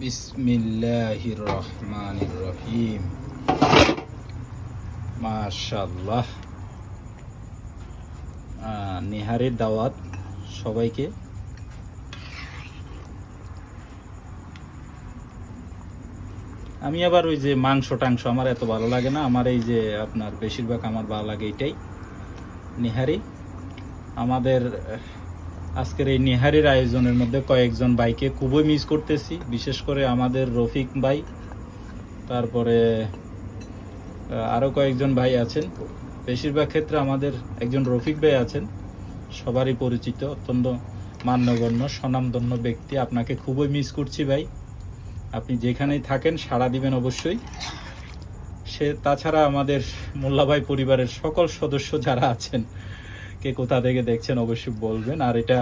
বিসমিল্লাহির রহমানির রহিম। মাশাআল্লাহ। নেহারের দাওয়াত সবাইকে। আমি আবার ওই যে মাংস টাংস আমার এত ভালো লাগে না, আমার এই যে আপনার বেশিরভাগ আমার ভালো লাগে এটাই, নেহারি। আমাদের আজকের এই নেহারির আয়োজনের মধ্যে কয়েকজন ভাইকে খুবই মিস করতেছি, বিশেষ করে আমাদের রফিক ভাই, তারপরে আরও কয়েকজন ভাই আছেন। বেশিরভাগ ক্ষেত্রে আমাদের একজন রফিক ভাই আছেন, সবারই পরিচিত, অত্যন্ত মান্যগণ্য স্বনামধন্য ব্যক্তি। আপনাকে খুবই মিস করছি ভাই, আপনি যেখানেই থাকেন সাড়া দিবেন অবশ্যই। তাছাড়া আমাদের মোল্লা ভাই পরিবারের সকল সদস্য যারা আছেন, কে কোথা থেকে দেখছেন অবশ্যই বলবেন। আর এটা